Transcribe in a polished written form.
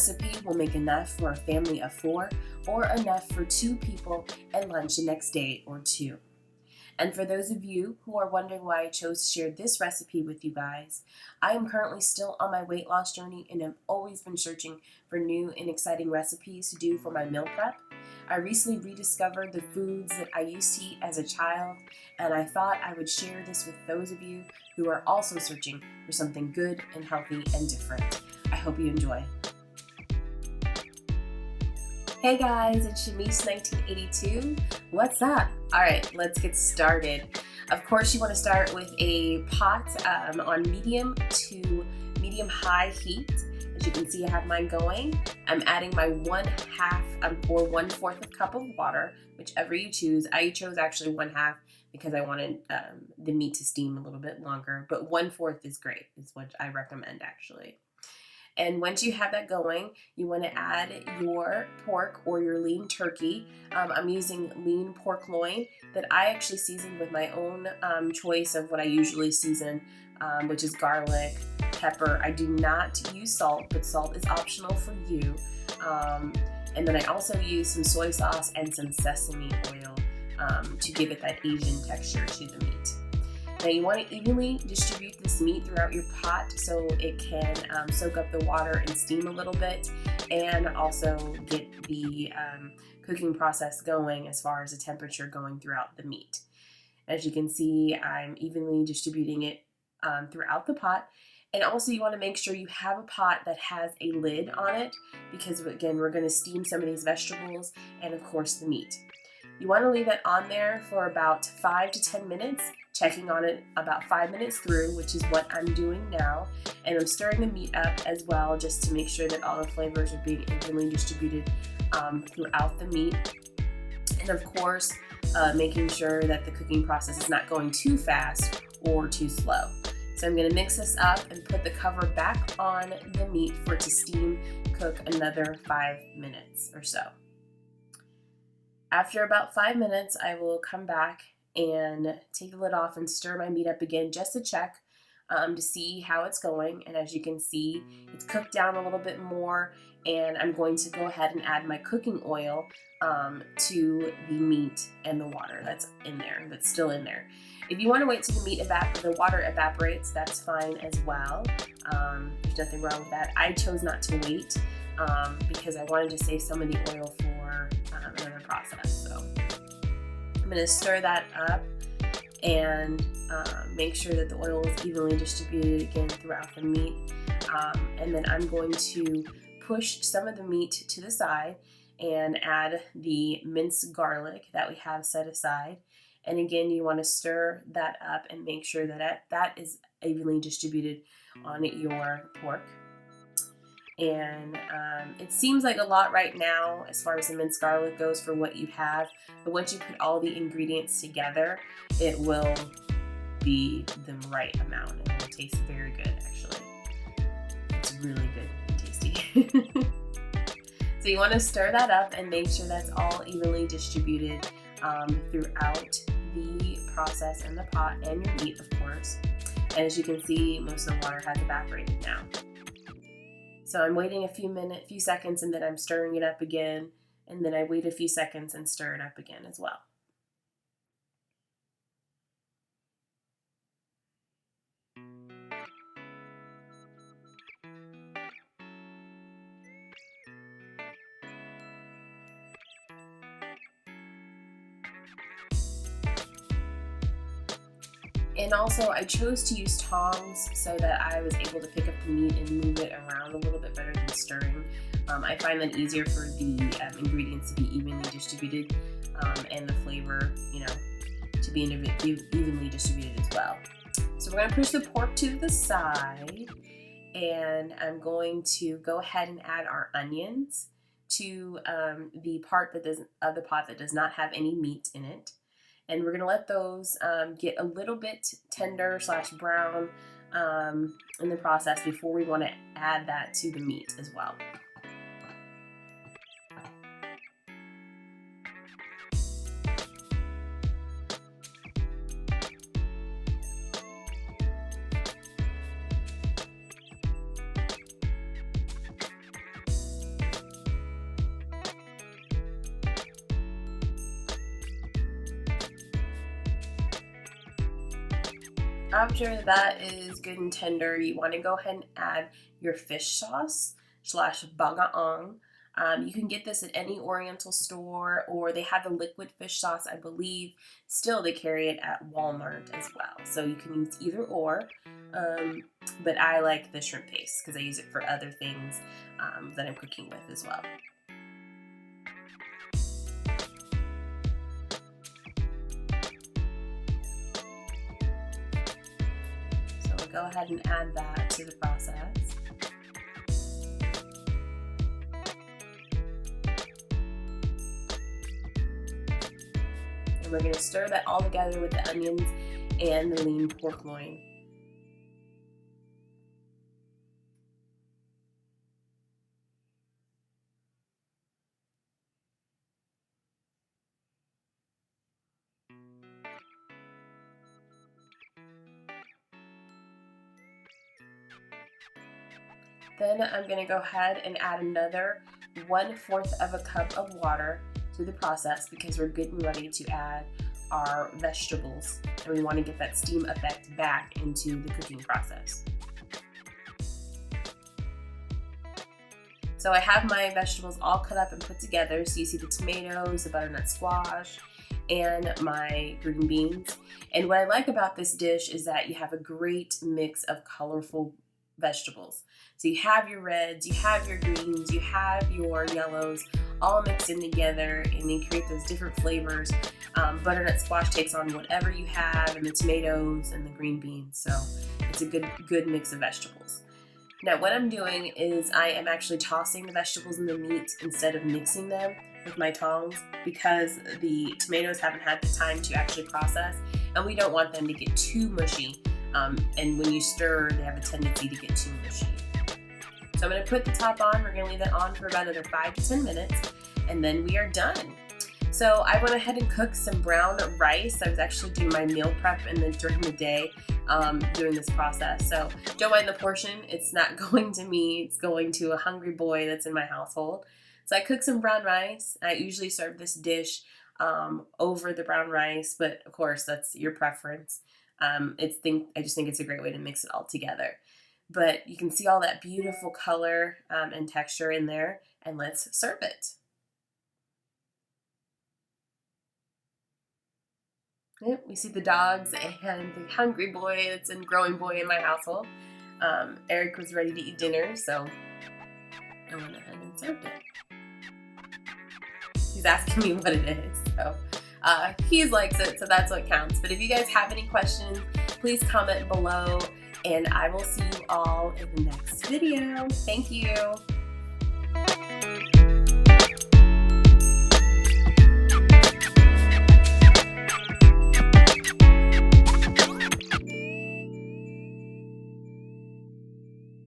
recipe will make enough for a family of 4 or enough for 2 people and lunch the next day or 2. And for those of you who are wondering why I chose to share this recipe with you guys, I am currently still on my weight loss journey and have always been searching for new and exciting recipes to do for my meal prep. I recently rediscovered the foods that I used to eat as a child, and I thought I would share this with those of you who are also searching for something good and healthy and different. I hope you enjoy. Hey guys, it's Shamice1982. What's up? All right, let's get started. Of course, you want to start with a pot on medium to medium-high heat. As you can see, I have mine going. I'm adding my 1/2 or 1/4 cup of water, whichever you choose. I chose actually 1/2 because I wanted the meat to steam a little bit longer, but 1/4 is great, is what I recommend actually. And once you have that going, you want to add your pork or your lean turkey. I'm using lean pork loin that I actually seasoned with my own choice of what I usually season, which is garlic, pepper. I do not use salt, but salt is optional for you. And then I also use some soy sauce and some sesame oil to give it that Asian texture to the meat. Now you want to evenly distribute this meat throughout your pot so it can soak up the water and steam a little bit, and also get the cooking process going as far as the temperature going throughout the meat. As you can see, I'm evenly distributing it throughout the pot. And also you want to make sure you have a pot that has a lid on it because, again, we're going to steam some of these vegetables and, of course, the meat. You want to leave it on there for about 5 to 10 minutes, checking on it about 5 minutes through, which is what I'm doing now. And I'm stirring the meat up as well just to make sure that all the flavors are being evenly distributed throughout the meat. And of course, making sure that the cooking process is not going too fast or too slow. So I'm going to mix this up and put the cover back on the meat for it to steam cook another 5 minutes or so. After about 5 minutes, I will come back and take the lid off and stir my meat up again just to check to see how it's going. And as you can see, it's cooked down a little bit more, and I'm going to go ahead and add my cooking oil to the meat and the water that's in there, that's still in there. If you want to wait till the water evaporates, that's fine as well. There's nothing wrong with that. I chose not to wait because I wanted to save some of the oil for another process. So I'm going to stir that up and make sure that the oil is evenly distributed again throughout the meat. And then I'm going to push some of the meat to the side and add the minced garlic that we have set aside. And again, you want to stir that up and make sure that that is evenly distributed on your pork. And it seems like a lot right now as far as the minced garlic goes for what you have, but once you put all the ingredients together, it will be the right amount and it will taste very good actually. It's really good and tasty. So you want to stir that up and make sure that's all evenly distributed throughout the process in the pot and your meat, of course. And as you can see, most of the water has evaporated now. So I'm waiting a few seconds, and then I'm stirring it up again, and then I wait a few seconds and stir it up again as well. And also, I chose to use tongs so that I was able to pick up the meat and move it around a little bit better than stirring. I find that easier for the ingredients to be evenly distributed and the flavor, to be evenly distributed as well. So we're going to push the pork to the side, and I'm going to go ahead and add our onions to the part of the pot that does not have any meat in it. And we're going to let those get a little bit tender / brown in the process before we want to add that to the meat as well. After that is good and tender, you want to go ahead and add your fish sauce / bagaong. You can get this at any Oriental store, or they have the liquid fish sauce, I believe. Still, they carry it at Walmart as well. So you can use either or, but I like the shrimp paste because I use it for other things that I'm cooking with as well. So we'll go ahead and add that to the process. We're going to stir that all together with the onions and the lean pork loin. Then I'm going to go ahead and add another 1/4 of a cup of water to the process because we're getting ready to add our vegetables and we want to get that steam effect back into the cooking process. So I have my vegetables all cut up and put together. So you see the tomatoes, the butternut squash, and my green beans. And what I like about this dish is that you have a great mix of colorful vegetables. So you have your reds, you have your greens, you have your yellows, all mixed in together, and they create those different flavors. Butternut squash takes on whatever you have, and the tomatoes and the green beans. So it's a good mix of vegetables. Now what I'm doing is I am actually tossing the vegetables in the meat instead of mixing them with my tongs because the tomatoes haven't had the time to actually process, and we don't want them to get too mushy. And when you stir, they have a tendency to get too mushy. So I'm going to put the top on. We're going to leave that on for about another 5 to 10 minutes, and then we are done. So I went ahead and cooked some brown rice. I was actually doing my meal prep during the day doing this process. So don't mind the portion. It's not going to me. It's going to a hungry boy that's in my household. So I cooked some brown rice. I usually serve this dish over the brown rice, but of course that's your preference. I just think it's a great way to mix it all together. But you can see all that beautiful color and texture in there, and let's serve it. Yep, we see the dogs and the hungry boy that's a growing boy in my household. Eric was ready to eat dinner, so I went ahead and served it. He's asking me what it is, so he likes it, so that's what counts. But if you guys have any questions, please comment below, and I will see you all in the next video. Thank you.